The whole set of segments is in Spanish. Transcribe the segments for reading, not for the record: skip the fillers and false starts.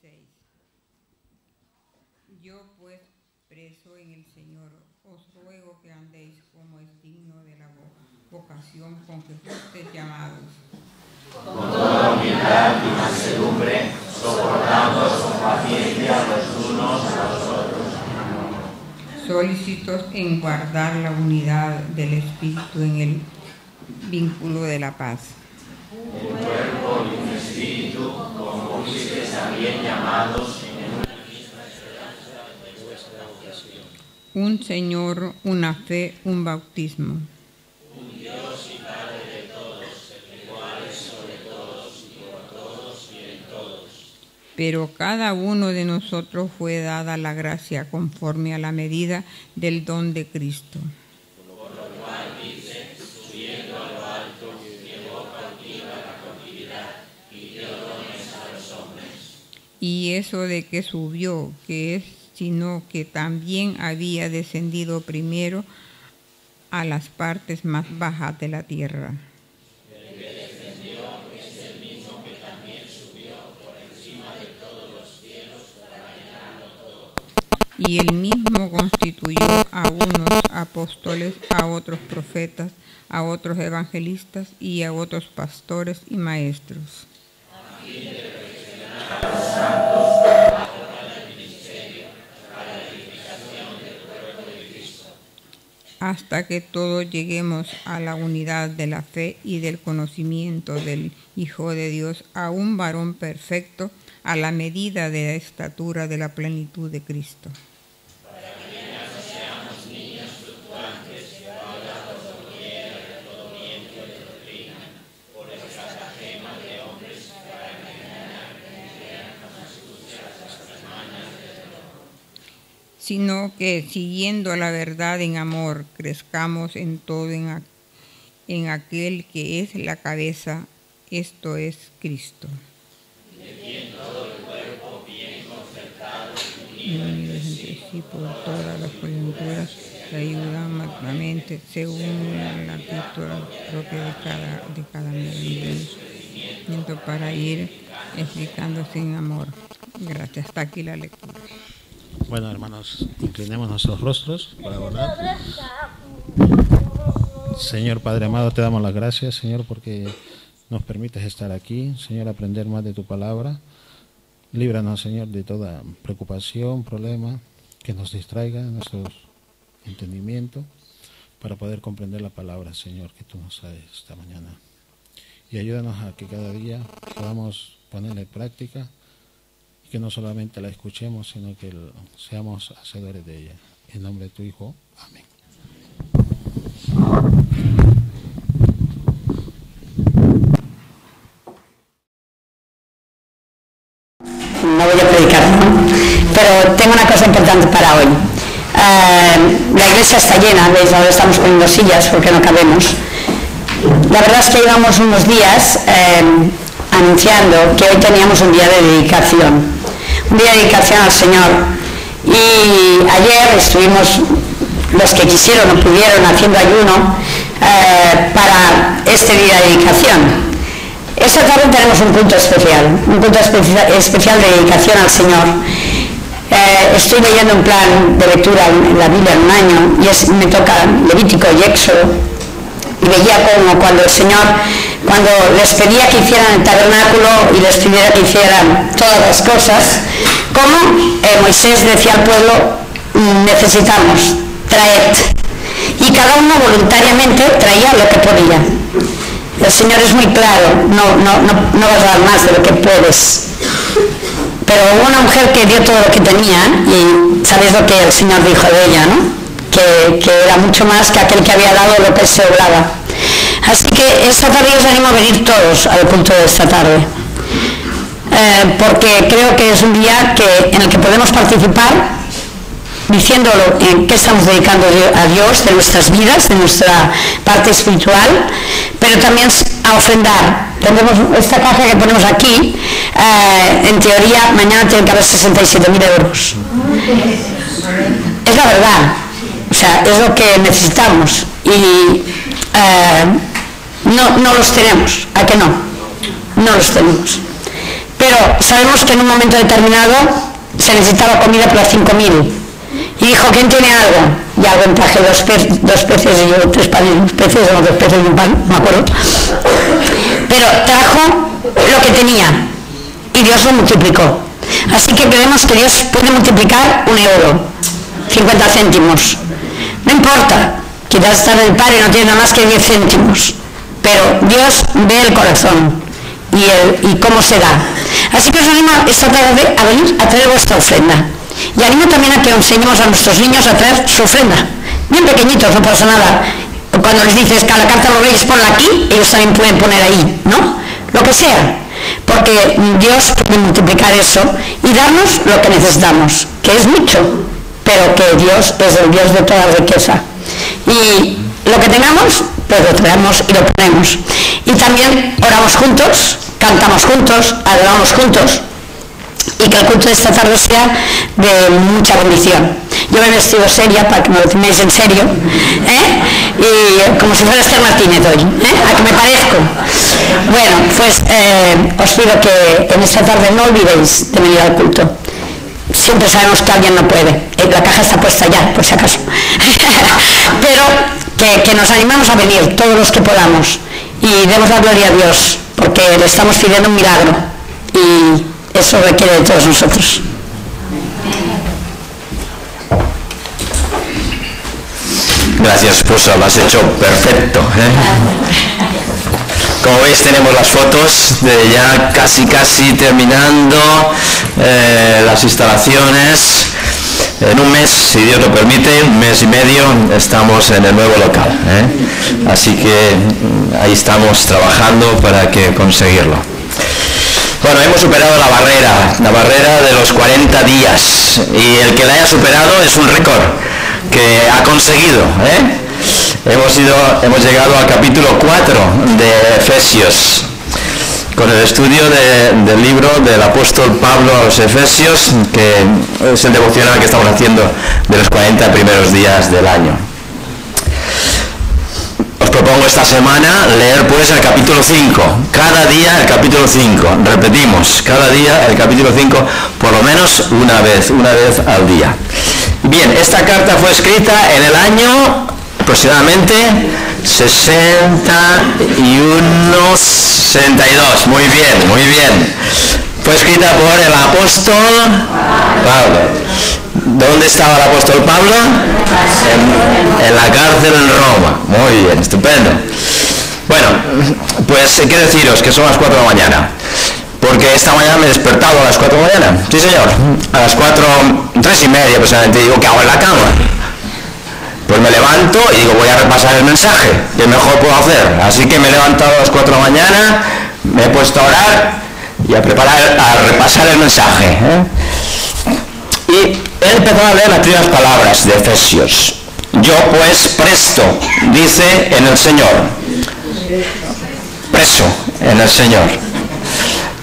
16. Yo pues, preso en el Señor, os ruego que andéis como es digno de la vocación con que fuisteis llamados. Con toda humildad y mansedumbre, soportándoos con paciencia los unos a los otros. Solícitos en guardar la unidad del Espíritu en el vínculo de la paz. Un cuerpo y un espíritu, como fuisteis también llamados en una misma esperanza de vuestra vocación. Un Señor, una fe, un bautismo. Un Dios y Padre de todos, el cual es sobre todos y por todos y en todos. Pero cada uno de nosotros fue dada la gracia conforme a la medida del don de Cristo. Por lo cual dice, subiendo a lo alto, llevó cautiva la cautividad y dio dones a los hombres. Y eso de que subió, que es sino que también había descendido primero a las partes más bajas de la tierra. El que descendió es el mismo que también subió por encima de todos los cielos para llenarlo todo. Y él mismo constituyó a unos apóstoles, a otros profetas, a otros evangelistas y a otros pastores y maestros. A fin de perfeccionar a los santos para la obra del ministerio, para la edificación del cuerpo de Cristo. Hasta que todos lleguemos a la unidad de la fe y del conocimiento del Hijo de Dios, a un varón perfecto, a la medida de la estatura de la plenitud de Cristo. Para que ya no seamos niños fluctuantes, ahora por doquier de todo viento de doctrina, por estratagemas de hombres, para engañar con astucias las hermanas de error. Sino que, siguiendo la verdad en amor, crezcamos en todo en aquel que es la cabeza, esto es Cristo. De quien todo el cuerpo bien concertado Y unidos entre sí por todas las coyunturas que ayudan mutuamente según la actitud propia de cada miembro para ir explicándose en amor. Gracias. Hasta aquí la lectura. Bueno, hermanos, inclinemos nuestros rostros para orar. Señor Padre amado, te damos las gracias, Señor, porque nos permites estar aquí, Señor, aprender más de tu palabra. Líbranos, Señor, de toda preocupación, problema que nos distraiga nuestro entendimiento para poder comprender la palabra, Señor, que tú nos das esta mañana. Y ayúdanos a que cada día podamos ponerla en práctica y que no solamente la escuchemos, sino que seamos hacedores de ella. En nombre de tu Hijo. Amén. No voy a predicar, ¿no? Pero tengo una cosa importante para hoy. La iglesia está llena, ¿veis? Ahora estamos poniendo sillas porque no cabemos. La verdad es que llevamos unos días anunciando que hoy teníamos un día de dedicación. Un día de dedicación al Señor. Y ayer estuvimos, los que quisieron o pudieron, haciendo ayuno para este día de dedicación. Esta tarde tenemos un punto especial de dedicación al Señor. Estoy leyendo un plan de lectura en la Biblia en un año y me toca Levítico y Éxodo. Y veía como cuando el Señor, cuando les pedía que hicieran el tabernáculo y les pidiera que hicieran todas las cosas, como Moisés decía al pueblo, necesitamos, traed. Y cada uno voluntariamente traía lo que podía. El Señor es muy claro, no vas a dar más de lo que puedes. Pero hubo una mujer que dio todo lo que tenía y sabéis lo que el Señor dijo de ella, ¿no? Que era mucho más que aquel que había dado lo que se obraba. Así que esta tarde os animo a venir todos al culto de esta tarde. Porque creo que es un día en el que podemos participar diciéndolo en qué estamos dedicando a Dios, de nuestras vidas, de nuestra parte espiritual, pero también a ofrendar. Tenemos esta caja que ponemos aquí, en teoría mañana tiene que haber 67.000 euros. Es la verdad, o sea, es lo que necesitamos y no los tenemos, ¿a que no? No los tenemos. Pero sabemos que en un momento determinado se necesitaba comida para 5.000. Y dijo, ¿quién tiene algo? Y alguien traje dos peces y yo 3 panes, 2 peces o 2 peces y un pan, no me acuerdo. Pero trajo lo que tenía y Dios lo multiplicó. Así que creemos que Dios puede multiplicar 1 euro, 50 céntimos. No importa, quizás estar en el Padre no tiene nada más que 10 céntimos, pero Dios ve el corazón y cómo se da. Así que os animo esta tarde a venir a traer vuestra ofrenda. Y animo también a que enseñemos a nuestros niños a traer su ofrenda. Bien pequeñitos, no pasa nada. Cuando les dices que a la carta de los reyes ponla aquí, ellos también pueden poner ahí, ¿no? Lo que sea. Porque Dios puede multiplicar eso y darnos lo que necesitamos, que es mucho, pero que Dios es el Dios de toda riqueza. Y lo que tengamos, pues lo traemos y lo ponemos. Y también oramos juntos, cantamos juntos, adoramos juntos. Y que el culto de esta tarde sea de mucha bendición. Yo me he vestido seria para que me lo toméis en serio, y como si fuera Esther Martínez hoy, a que me parezco. Bueno, pues os pido que en esta tarde no olvidéis de venir al culto. Siempre sabemos que alguien no puede, la caja está puesta ya, por si acaso. Pero que nos animamos a venir todos los que podamos y demos la gloria a Dios, porque le estamos pidiendo un milagro y eso requiere de todos nosotros. Gracias, esposa, lo has hecho perfecto, Como veis, tenemos las fotos de ya casi terminando las instalaciones. En un mes, si Dios lo permite, 1 mes y medio, estamos en el nuevo local, Así que ahí estamos trabajando para que conseguirlo. Bueno, hemos superado la barrera de los 40 días, y el que la haya superado es un récord que ha conseguido, Hemos llegado al capítulo 4 de Efesios, con el estudio del libro del apóstol Pablo a los Efesios, que es el devocional que estamos haciendo de los 40 primeros días del año. Os propongo esta semana leer pues el capítulo 5, cada día el capítulo 5, repetimos, cada día el capítulo 5, por lo menos una vez al día. Bien, esta carta fue escrita en el año aproximadamente 62, muy bien. Fue escrita por el apóstol Pablo. ¿Dónde estaba el apóstol Pablo? En la cárcel en Roma. Muy bien, estupendo. Bueno, pues quiero deciros que son las 4 de la mañana, porque esta mañana me he despertado a las 4 de la mañana. Sí, señor. A las 3:30 aproximadamente, digo, ¿qué hago en la cama? Pues me levanto y digo, voy a repasar el mensaje, ¿qué mejor puedo hacer? Así que me he levantado a las 4 de la mañana, me he puesto a orar y a repasar el mensaje, Y he empezado a leer las primeras palabras de Efesios. Yo pues presto, dice en el Señor. Preso en el Señor.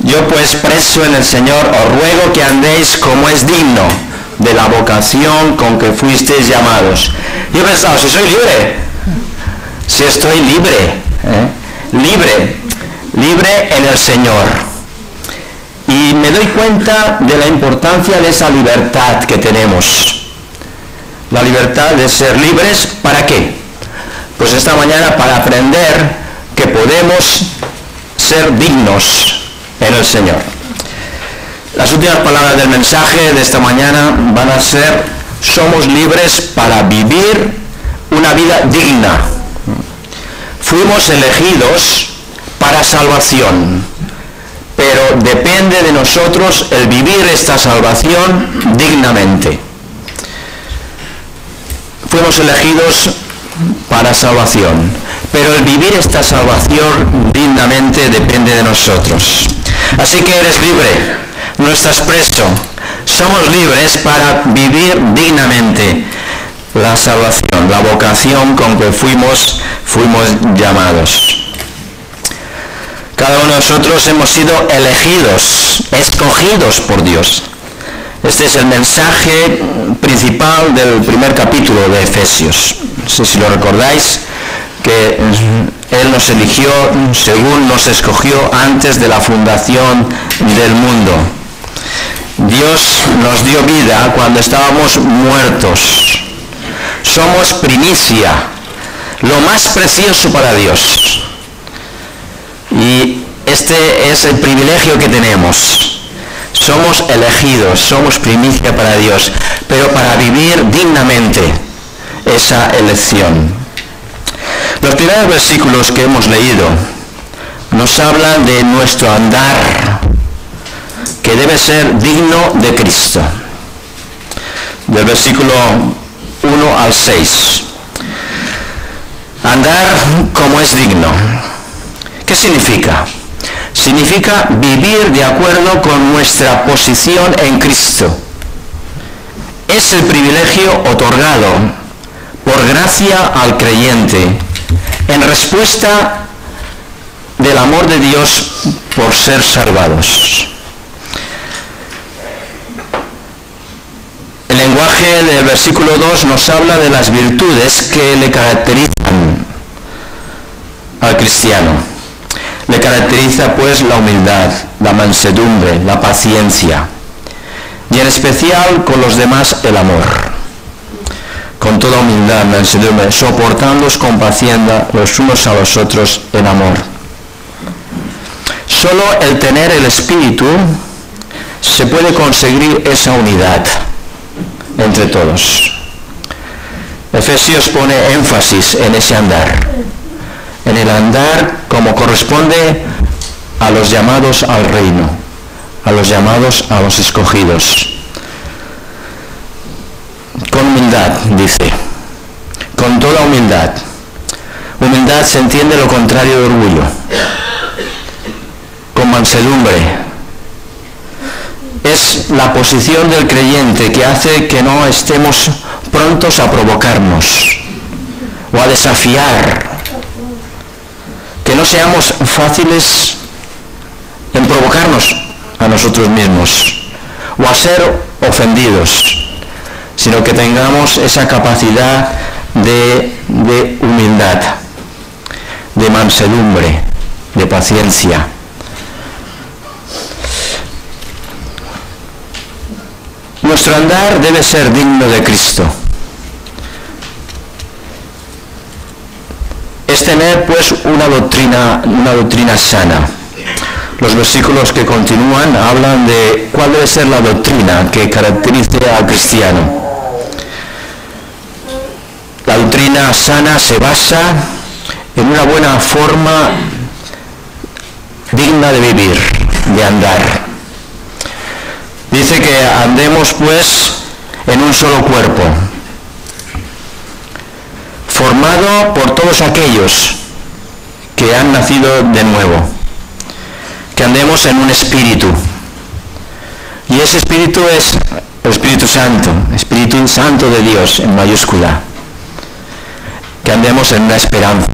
Yo pues preso en el Señor os ruego que andéis como es digno de la vocación con que fuisteis llamados. Yo he pensado, si soy libre, si estoy libre, libre en el Señor. Y me doy cuenta de la importancia de esa libertad que tenemos. La libertad de ser libres, ¿para qué? Pues esta mañana para aprender que podemos ser dignos en el Señor. Las últimas palabras del mensaje de esta mañana van a ser: somos libres para vivir una vida digna. Fuimos elegidos para salvación, pero depende de nosotros el vivir esta salvación dignamente. Fuimos elegidos para salvación, pero el vivir esta salvación dignamente depende de nosotros. Así que eres libre, no estás preso. Somos libres para vivir dignamente la salvación, la vocación con que fuimos llamados. Cada uno de nosotros hemos sido elegidos, escogidos por Dios. Este es el mensaje principal del primer capítulo de Efesios. No sé si lo recordáis, que Él nos eligió según nos escogió antes de la fundación del mundo. Dios nos dio vida cuando estábamos muertos. Somos primicia, lo más precioso para Dios. Y este es el privilegio que tenemos. Somos elegidos, somos primicia para Dios, pero para vivir dignamente esa elección. Los primeros versículos que hemos leído nos hablan de nuestro andar, que debe ser digno de Cristo. Del versículo 1 al 6. Andar como es digno. ¿Qué significa? Significa vivir de acuerdo con nuestra posición en Cristo. Es el privilegio otorgado por gracia al creyente en respuesta del amor de Dios por ser salvados. El lenguaje del versículo 2 nos habla de las virtudes que le caracterizan al cristiano. Le caracteriza pues la humildad, la mansedumbre, la paciencia y en especial con los demás el amor. Con toda humildad, mansedumbre, soportándoos con paciencia los unos a los otros en amor. Solo el tener el Espíritu se puede conseguir esa unidad entre todos. Efesios pone énfasis en ese andar, en el andar como corresponde a los llamados al reino, a los llamados a los escogidos. Con humildad, dice, con toda humildad. Humildad se entiende lo contrario de orgullo. Con mansedumbre. Es la posición del creyente que hace que no estemos prontos a provocarnos o a desafiar, que no seamos fáciles en provocarnos a nosotros mismos o a ser ofendidos, sino que tengamos esa capacidad de humildad, de mansedumbre, de paciencia. Nuestro andar debe ser digno de Cristo. Es tener pues una doctrina sana. Los versículos que continúan hablan de cuál debe ser la doctrina que caracterice al cristiano. La doctrina sana se basa en una buena forma digna de vivir, de andar. Dice que andemos pues en un solo cuerpo, formado por todos aquellos que han nacido de nuevo, que andemos en un espíritu, y ese espíritu es el Espíritu Santo de Dios en mayúscula, que andemos en una esperanza.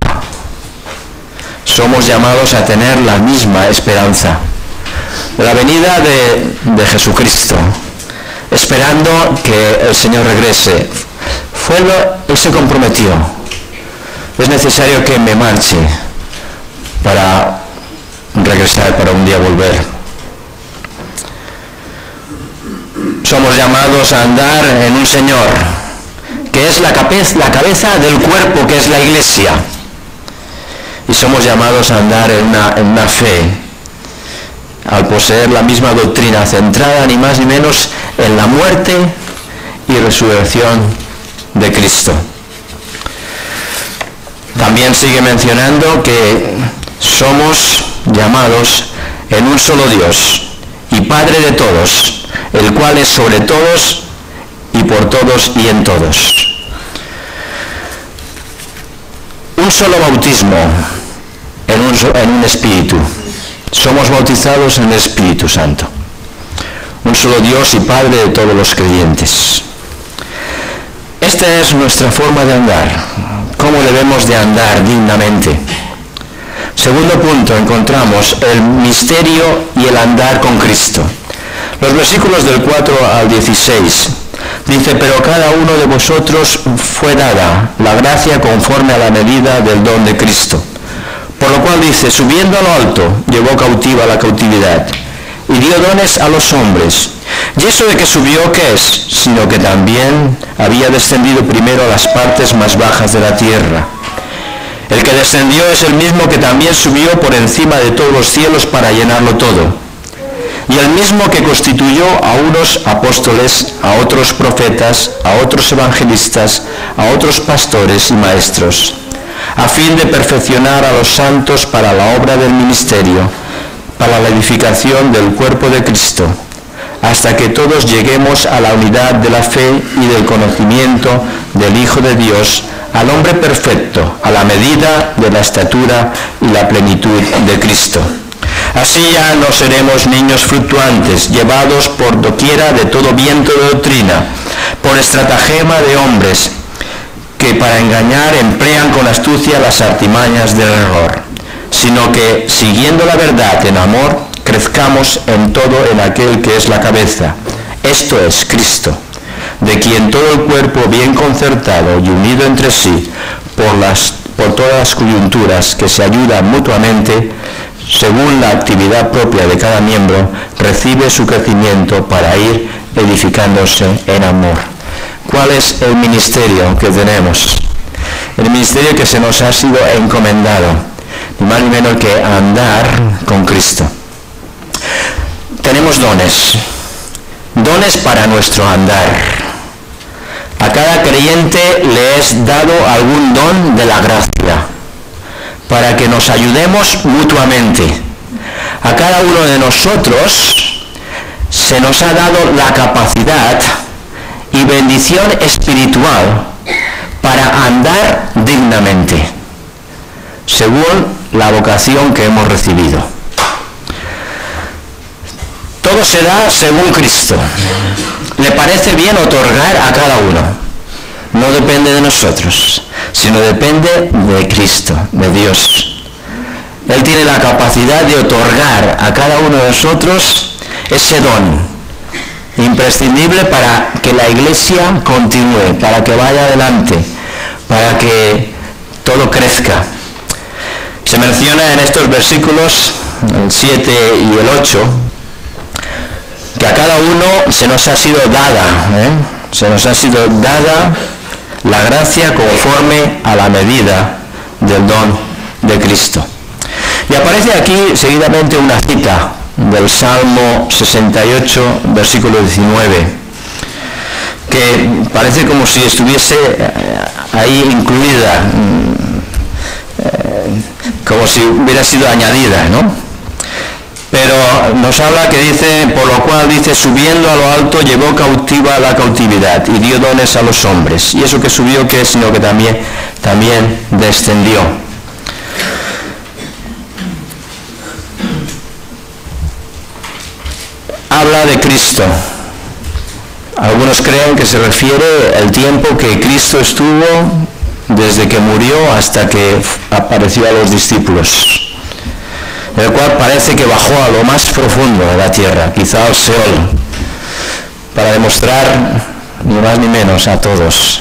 Somos llamados a tener la misma esperanza, la venida de Jesucristo, esperando que el Señor regrese. Él se comprometió. Es necesario que me marche para regresar, para un día volver. Somos llamados a andar en un Señor, que es la cabeza del cuerpo, que es la Iglesia. Y somos llamados a andar en una fe, al poseer la misma doctrina, centrada ni más ni menos en la muerte y resurrección de Cristo. También sigue mencionando que somos llamados en un solo Dios y Padre de todos, el cual es sobre todos y por todos y en todos. Un solo bautismo en un espíritu. Somos bautizados en el Espíritu Santo. Un solo Dios y Padre de todos los creyentes. Esta es nuestra forma de andar. ¿Cómo debemos de andar dignamente? Segundo punto, encontramos el misterio y el andar con Cristo. Los versículos del 4 al 16 dice: pero cada uno de vosotros fue dada la gracia conforme a la medida del don de Cristo. Por lo cual dice: subiendo a lo alto, llevó cautiva la cautividad, y dio dones a los hombres. ¿Y eso de que subió qué es? Sino que también había descendido primero a las partes más bajas de la tierra. El que descendió es el mismo que también subió por encima de todos los cielos para llenarlo todo. Y el mismo que constituyó a unos apóstoles, a otros profetas, a otros evangelistas, a otros pastores y maestros, a fin de perfeccionar a los santos para la obra del ministerio, para la edificación del cuerpo de Cristo, hasta que todos lleguemos a la unidad de la fe y del conocimiento del Hijo de Dios, al hombre perfecto, a la medida de la estatura y la plenitud de Cristo. Así ya no seremos niños fluctuantes, llevados por doquiera de todo viento de doctrina, por estratagema de hombres, que para engañar emplean con astucia las artimañas del error, sino que, siguiendo la verdad en amor, crezcamos en todo en aquel que es la cabeza, esto es Cristo, de quien todo el cuerpo bien concertado y unido entre sí por todas las coyunturas que se ayudan mutuamente, según la actividad propia de cada miembro, recibe su crecimiento para ir edificándose en amor. ¿Cuál es el ministerio que tenemos? El ministerio que se nos ha sido encomendado, ni más ni menos que andar con Cristo. Tenemos dones para nuestro andar. A cada creyente le es dado algún don de la gracia, para que nos ayudemos mutuamente. A cada uno de nosotros se nos ha dado la capacidad y bendición espiritual para andar dignamente, según la vocación que hemos recibido. Todo se da según Cristo. Le parece bien otorgar a cada uno. No depende de nosotros, sino depende de Cristo, de Dios. Él tiene la capacidad de otorgar a cada uno de nosotros ese don imprescindible para que la Iglesia continúe, para que vaya adelante, para que todo crezca. Se menciona en estos versículos, el 7 y el 8, que a cada uno se nos ha sido dada la gracia conforme a la medida del don de Cristo. Y aparece aquí seguidamente una cita del Salmo 68, versículo 19, que parece como si estuviese ahí incluida, como si hubiera sido añadida, ¿no? Pero nos habla que dice, por lo cual dice, subiendo a lo alto llevó cautiva la cautividad y dio dones a los hombres. Y eso que subió, ¿qué es? Sino que también descendió. Habla de Cristo. Algunos creen que se refiere al tiempo que Cristo estuvo desde que murió hasta que apareció a los discípulos, el cual parece que bajó a lo más profundo de la tierra, quizá al Seol, para demostrar ni más ni menos a todos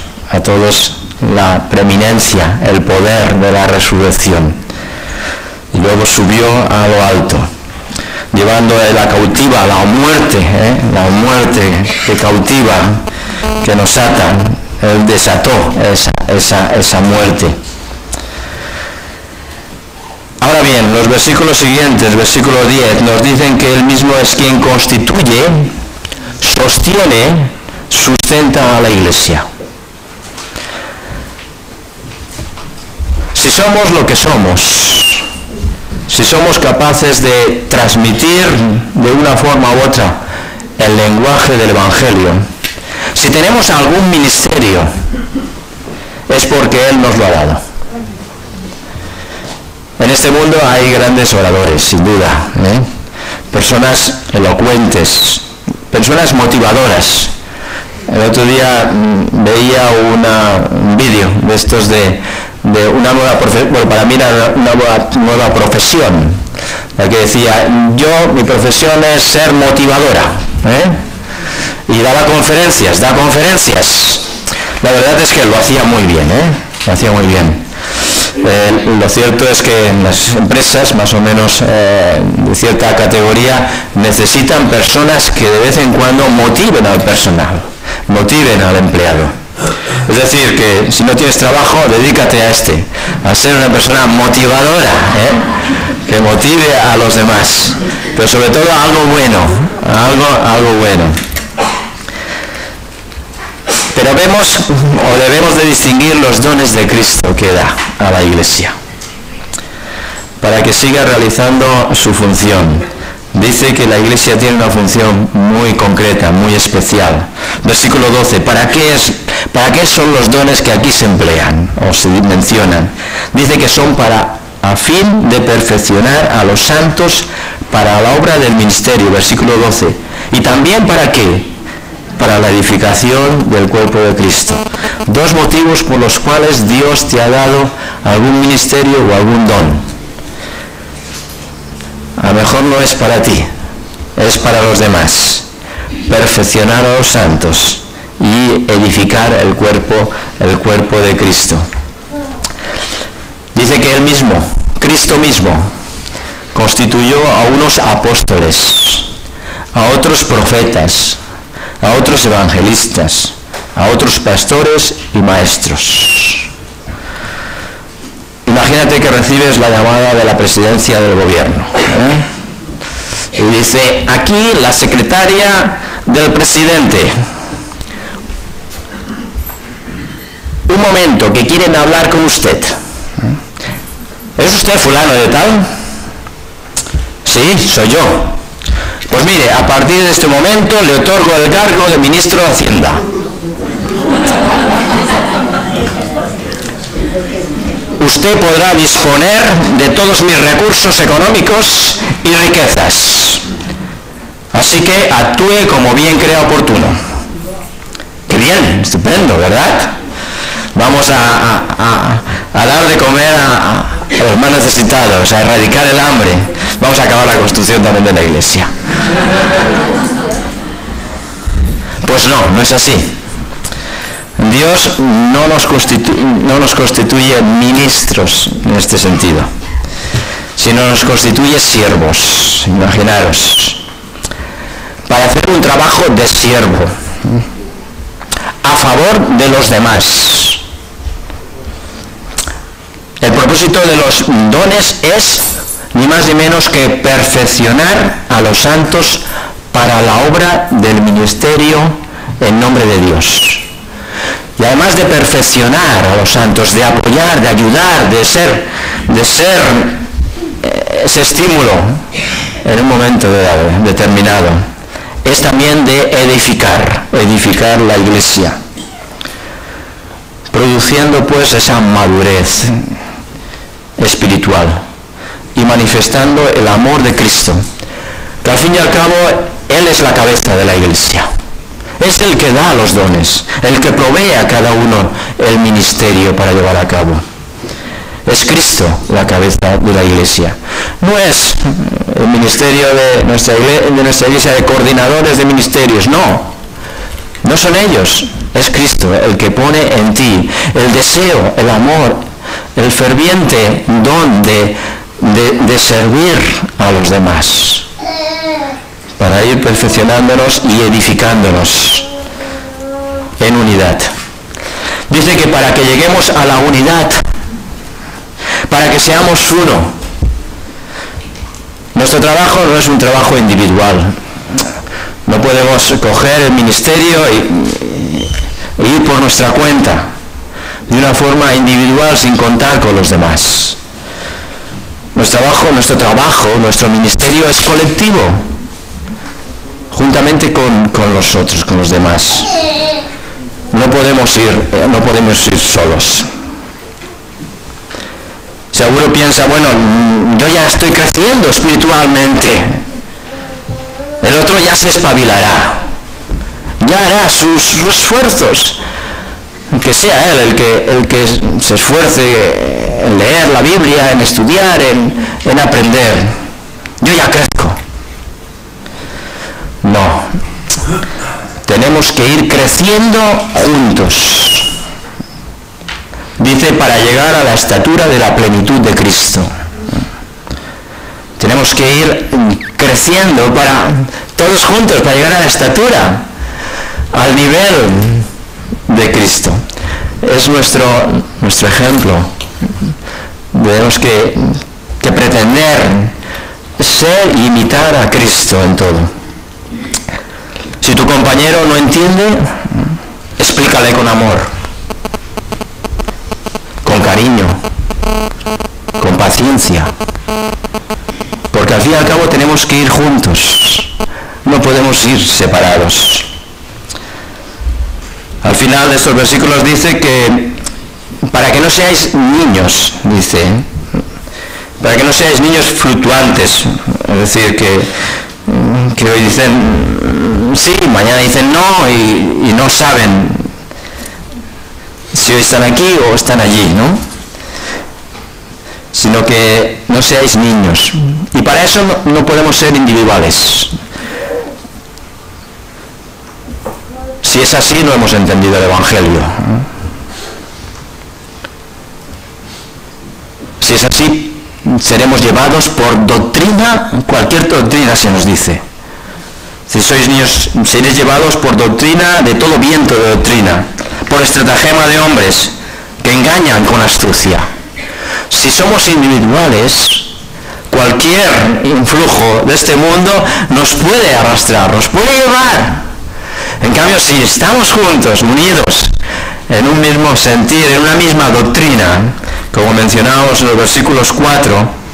la preeminencia, el poder de la resurrección. Y luego subió a lo alto, llevando la cautiva, la muerte que cautiva, que nos ata. Él desató esa muerte. Ahora bien, los versículos siguientes, versículo 10, nos dicen que Él mismo es quien constituye, sostiene, sustenta a la Iglesia. Si somos lo que somos, si somos capaces de transmitir de una forma u otra el lenguaje del Evangelio, si tenemos algún ministerio, es porque Él nos lo ha dado. En este mundo hay grandes oradores, sin duda, personas elocuentes, personas motivadoras. El otro día veía un vídeo de estos de una nueva profesión, bueno, para mí era una nueva profesión, la que decía, mi profesión es ser motivadora, y da conferencias. La verdad es que lo hacía muy bien, lo hacía muy bien. Lo cierto es que en las empresas, más o menos de cierta categoría, necesitan personas que de vez en cuando motiven al personal, motiven al empleado. Es decir, que si no tienes trabajo, dedícate a ser una persona motivadora, que motive a los demás, pero sobre todo algo bueno, algo bueno. Pero vemos o debemos de distinguir los dones de Cristo que da a la Iglesia para que siga realizando su función. Dice que la Iglesia tiene una función muy concreta, muy especial. Versículo 12, ¿para qué son los dones que aquí se emplean o se mencionan? Dice que son a fin de perfeccionar a los santos para la obra del ministerio, versículo 12. ¿Y también para qué? Para la edificación del cuerpo de Cristo. Dos motivos por los cuales Dios te ha dado algún ministerio o algún don. A lo mejor no es para ti, es para los demás. Perfeccionar a los santos y edificar el cuerpo de Cristo. Dice que Él mismo, Cristo mismo, constituyó a unos apóstoles, a otros profetas, a otros evangelistas, a otros pastores y maestros. Imagínate que recibes la llamada de la presidencia del gobierno, y dice, aquí la secretaria del presidente. Un momento, que quieren hablar con usted. ¿Es usted fulano de tal? Sí, soy yo. Pues mire, a partir de este momento le otorgo el cargo de ministro de Hacienda. Usted podrá disponer de todos mis recursos económicos y riquezas. Así que actúe como bien crea oportuno. ¡Qué bien! Estupendo, ¿verdad? Vamos a dar de comer a los más necesitados, a erradicar el hambre. Vamos a acabar la construcción también de la iglesia. Pues no es así. Dios no nos constituye ministros en este sentido, sino nos constituye siervos, imaginaros, para hacer un trabajo de siervo, a favor de los demás. El propósito de los dones es ni más ni menos que perfeccionar a los santos para la obra del ministerio en nombre de Dios. Y además de perfeccionar a los santos, de apoyar, de ayudar, de ser ese estímulo en un momento determinado, es también de edificar la iglesia, produciendo pues esa madurez espiritual y manifestando el amor de Cristo, que al fin y al cabo Él es la cabeza de la iglesia. Es el que da los dones, el que provee a cada uno el ministerio para llevar a cabo. Es Cristo la cabeza de la iglesia. No es el ministerio de nuestra iglesia de coordinadores de ministerios, no son ellos. Es Cristo el que pone en ti el deseo, el amor, el ferviente don de servir a los demás, para ir perfeccionándonos y edificándonos en unidad. Dice que para que lleguemos a la unidad, para que seamos uno, nuestro trabajo no es un trabajo individual. No podemos coger el ministerio e ir por nuestra cuenta, de una forma individual sin contar con los demás. Nuestro trabajo, nuestro ministerio es colectivo, juntamente con los otros, con los demás. No podemos ir solos. Seguro piensa, bueno, yo ya estoy creciendo espiritualmente. El otro ya se espabilará, ya hará sus esfuerzos. Que sea él el que se esfuerce en leer la Biblia, en estudiar, en aprender. Yo ya crezco. No, tenemos que ir creciendo juntos, Dice, para llegar a la estatura de la plenitud de Cristo. Tenemos que ir creciendo todos juntos para llegar a la estatura, al nivel de Cristo. Es nuestro ejemplo. Tenemos que pretender ser y imitar a Cristo en todo. Si tu compañero no entiende, explícale con amor, con cariño, con paciencia, porque al fin y al cabo tenemos que ir juntos, no podemos ir separados. Al final de estos versículos dice que para que no seáis niños, dice, para que no seáis niños fluctuantes, es decir, que hoy dicen sí, mañana dicen no y no saben si hoy están aquí o están allí, ¿no? Sino que no seáis niños. Y para eso no podemos ser individuales. Si es así, no hemos entendido el Evangelio. Si es así, seremos llevados por doctrina, cualquier doctrina se nos dice. Si sois niños, seréis llevados por doctrina, de todo viento de doctrina, por estratagema de hombres que engañan con astucia. Si somos individuales, cualquier influjo de este mundo nos puede arrastrar, nos puede llevar. En cambio, si estamos juntos, unidos, en un mismo sentir, en una misma doctrina, como mencionábamos en los versículos 4,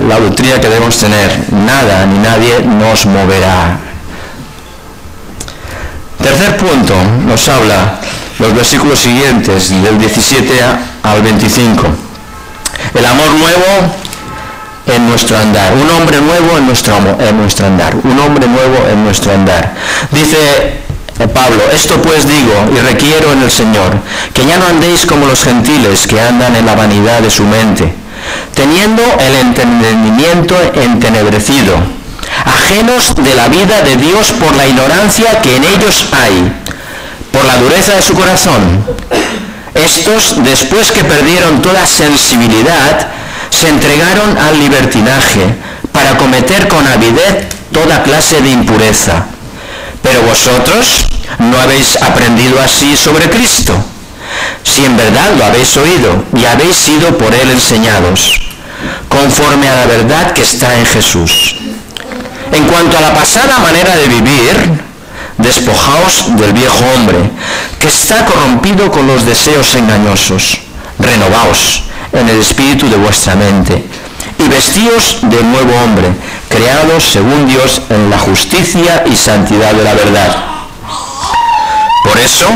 la doctrina que debemos tener, nada ni nadie nos moverá. Tercer punto, nos habla los versículos siguientes, del 17 al 25. El amor nuevo en nuestro andar, un hombre nuevo en nuestro andar, un hombre nuevo en nuestro andar. Dice Pablo, esto pues digo y requiero en el Señor, que ya no andéis como los gentiles que andan en la vanidad de su mente, teniendo el entendimiento entenebrecido, ajenos de la vida de Dios por la ignorancia que en ellos hay, por la dureza de su corazón. Estos, después que perdieron toda sensibilidad, se entregaron al libertinaje para cometer con avidez toda clase de impureza. Pero vosotros no habéis aprendido así sobre Cristo, si en verdad lo habéis oído y habéis sido por él enseñados, conforme a la verdad que está en Jesús. En cuanto a la pasada manera de vivir, despojaos del viejo hombre, que está corrompido con los deseos engañosos. Renovaos en el espíritu de vuestra mente, y vestíos del nuevo hombre, creados según Dios en la justicia y santidad de la verdad. Por eso,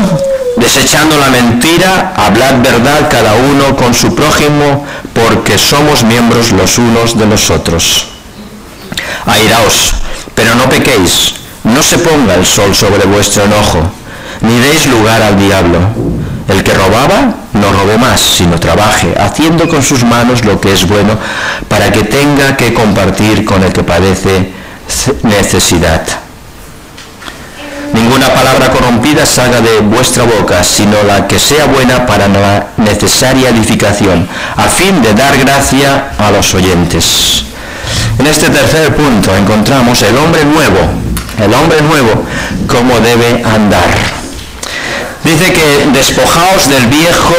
desechando la mentira, hablad verdad cada uno con su prójimo, porque somos miembros los unos de los otros. Airaos, pero no pequéis, no se ponga el sol sobre vuestro enojo, ni deis lugar al diablo. El que robaba, no robe más, sino trabaje, haciendo con sus manos lo que es bueno, para que tenga que compartir con el que padece necesidad. Ninguna palabra corrompida salga de vuestra boca, sino la que sea buena para la necesaria edificación, a fin de dar gracia a los oyentes. En este tercer punto encontramos el hombre nuevo, cómo debe andar. Dice que despojaos del viejo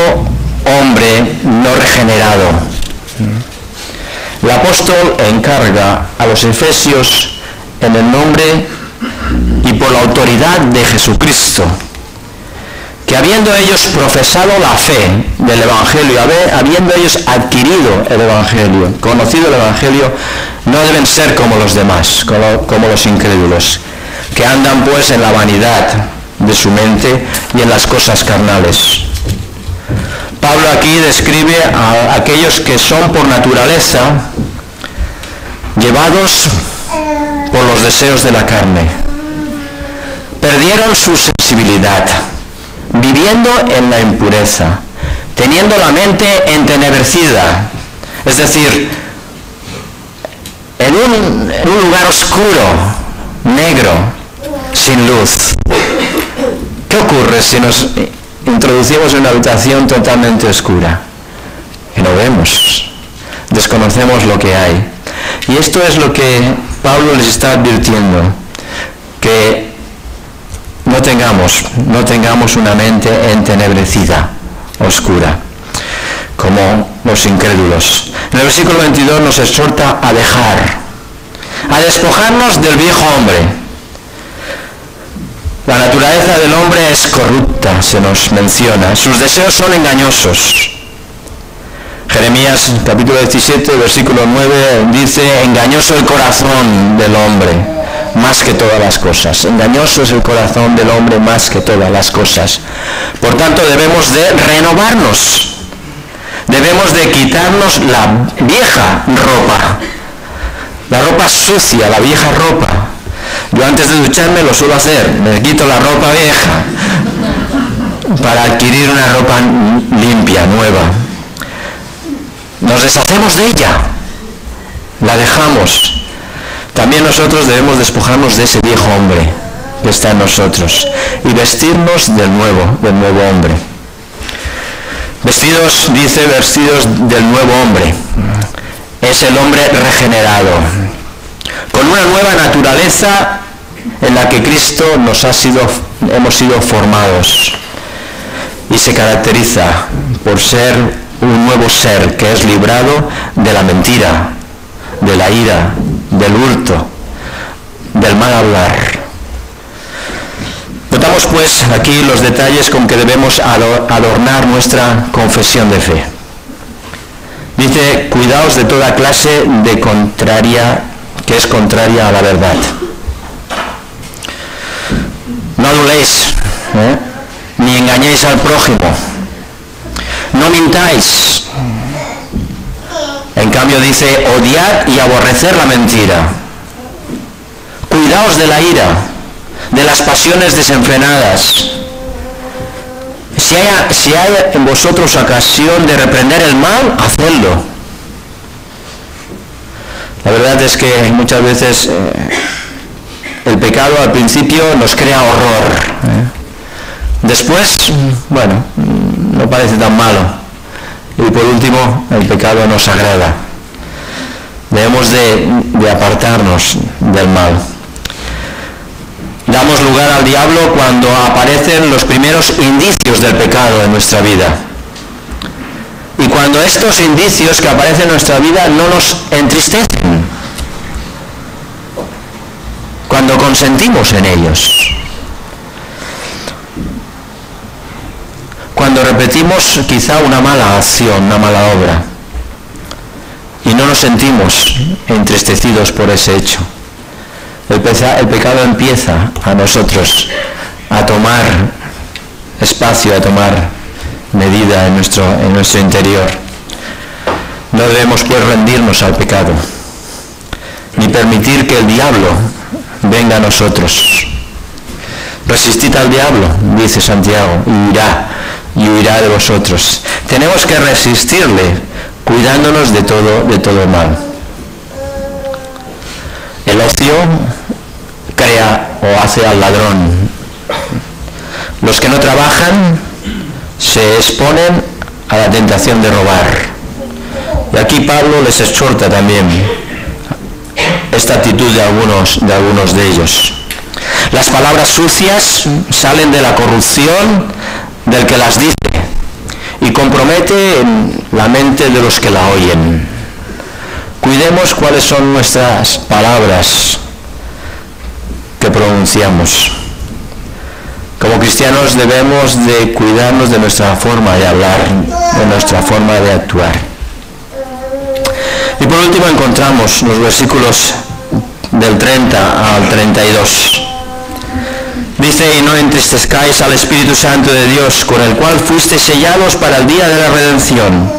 hombre no regenerado. El apóstol encarga a los efesios en el nombre y por la autoridad de Jesucristo, que habiendo ellos profesado la fe del Evangelio, habiendo ellos adquirido el Evangelio, conocido el Evangelio, no deben ser como los demás, como los incrédulos, que andan pues en la vanidad de su mente y en las cosas carnales. Pablo aquí describe a aquellos que son por naturaleza llevados por los deseos de la carne. Perdieron su sensibilidad, viviendo en la impureza, teniendo la mente entenebrecida, es decir, en un lugar oscuro, negro, sin luz. ¿Qué ocurre si nos introducimos en una habitación totalmente oscura, que no vemos, desconocemos lo que hay. Y esto es lo que Pablo les está advirtiendo, que no tengamos una mente entenebrecida, oscura, como los incrédulos. En el versículo 22 nos exhorta a despojarnos del viejo hombre. La naturaleza del hombre es corrupta, se nos menciona. Sus deseos son engañosos. Jeremías capítulo 17, versículo 9 dice: engañoso el corazón del hombre más que todas las cosas. Engañoso es el corazón del hombre más que todas las cosas. Por tanto, debemos de renovarnos. Debemos de quitarnos la vieja ropa. La ropa sucia, la vieja ropa. Yo antes de ducharme lo suelo hacer. Me quito la ropa vieja para adquirir una ropa limpia, nueva. Nos deshacemos de ella. La dejamos. También nosotros debemos despojarnos de ese viejo hombre que está en nosotros y vestirnos del nuevo hombre. Vestidos del nuevo hombre. Es el hombre regenerado, con una nueva naturaleza en la que Cristo hemos sido formados, y se caracteriza por ser un nuevo ser que es librado de la mentira, de la ira, del hurto, del mal hablar. Notamos pues aquí los detalles con que debemos adornar nuestra confesión de fe. Dice: cuidaos de toda clase de que es contraria a la verdad. No aduléis, ni engañéis al prójimo. No mintáis. En cambio dice: odiar y aborrecer la mentira. Cuidaos de la ira, de las pasiones desenfrenadas. Si hay en vosotros ocasión de reprender el mal, hacedlo. La verdad es que muchas veces el pecado al principio nos crea horror. Después, bueno, no parece tan malo. Y por último, el pecado nos agrada. Debemos de apartarnos del mal. Damos lugar al diablo cuando aparecen los primeros indicios del pecado en nuestra vida. Y cuando estos indicios que aparecen en nuestra vida no nos entristecen. Cuando consentimos en ellos. Cuando repetimos quizá una mala acción, una mala obra. Y no nos sentimos entristecidos por ese hecho. El pecado empieza a nosotros a tomar espacio, a tomar medida en nuestro interior. No debemos pues rendirnos al pecado, ni permitir que el diablo venga a nosotros. Resistid al diablo, dice Santiago, y huirá de vosotros. Tenemos que resistirle, cuidándonos de todo mal. El ocio crea o hace al ladrón. Los que no trabajan se exponen a la tentación de robar. Y aquí Pablo les exhorta también esta actitud de algunos de ellos. Las palabras sucias salen de la corrupción del que las dice y compromete la mente de los que la oyen. Cuidemos cuáles son nuestras palabras que pronunciamos. Como cristianos debemos de cuidarnos de nuestra forma de hablar, de nuestra forma de actuar. Y por último encontramos los versículos del 30 al 32. Dice: y no entristezcáis al Espíritu Santo de Dios, con el cual fuisteis sellados para el día de la redención.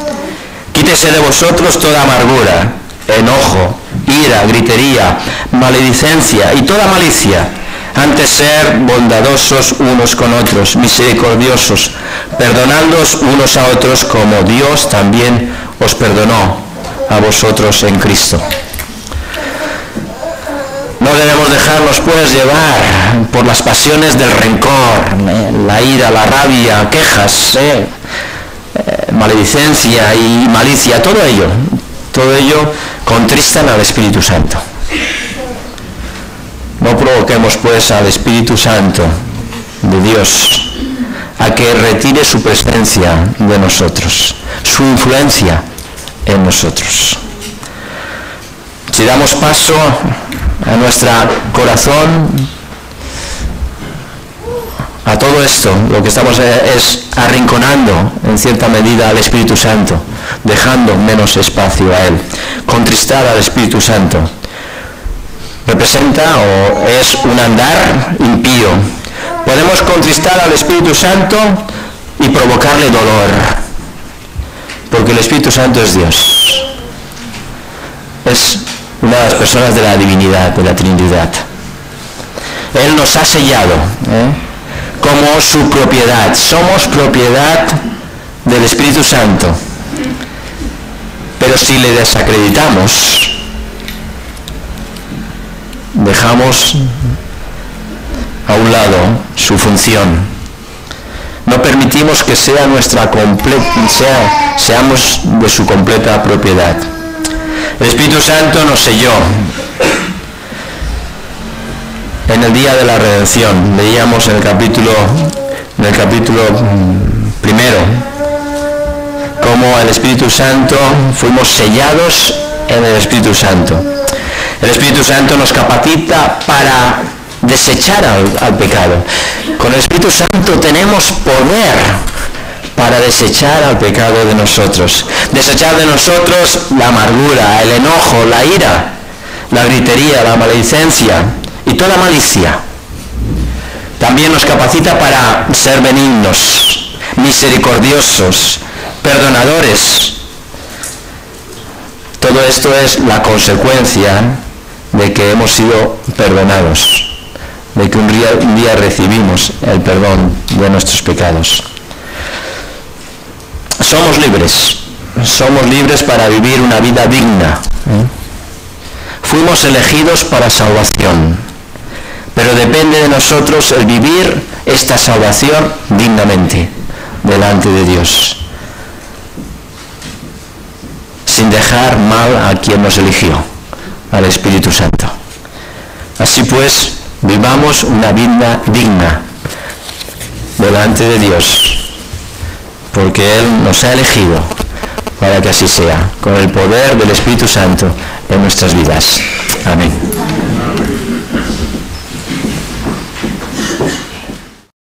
Quítese de vosotros toda amargura, enojo, ira, gritería, maledicencia y toda malicia. Antes ser bondadosos unos con otros, misericordiosos, perdonándoos unos a otros como Dios también os perdonó a vosotros en Cristo. No No debemos dejarnos pues llevar por las pasiones del rencor, la ira, la rabia, quejas, maledicencia y malicia. Todo ello contristan al Espíritu Santo. No provoquemos pues al Espíritu Santo de Dios a que retire su presencia de nosotros, su influencia en nosotros. Si damos paso a nuestro corazón, a todo esto, lo que estamos es arrinconando en cierta medida al Espíritu Santo, dejando menos espacio a Él. Contristar al Espíritu Santo representa o es un andar impío. Podemos contristar al Espíritu Santo y provocarle dolor, porque el Espíritu Santo es Dios. Es una de las personas de la divinidad, de la Trinidad. Él nos ha sellado como su propiedad. Somos propiedad del Espíritu Santo. Pero si le desacreditamos, dejamos a un lado su función. No permitimos que sea seamos de su completa propiedad. El Espíritu Santo nos selló en el día de la redención. Leíamos en el capítulo primero cómo el Espíritu Santo fuimos sellados en el Espíritu Santo. El Espíritu Santo nos capacita para desechar al pecado. Con el Espíritu Santo tenemos poder para desechar al pecado de nosotros. Desechar de nosotros la amargura, el enojo, la ira, la gritería, la maledicencia y toda malicia. También nos capacita para ser benignos, misericordiosos, perdonadores. Todo esto es la consecuencia de que hemos sido perdonados, de que un día recibimos el perdón de nuestros pecados. Somos libres para vivir una vida digna. Fuimos elegidos para salvación, pero depende de nosotros el vivir esta salvación dignamente delante de Dios, sin dejar mal a quien nos eligió, al Espíritu Santo. Así pues, vivamos una vida digna delante de Dios, porque Él nos ha elegido para que así sea, con el poder del Espíritu Santo en nuestras vidas. Amén.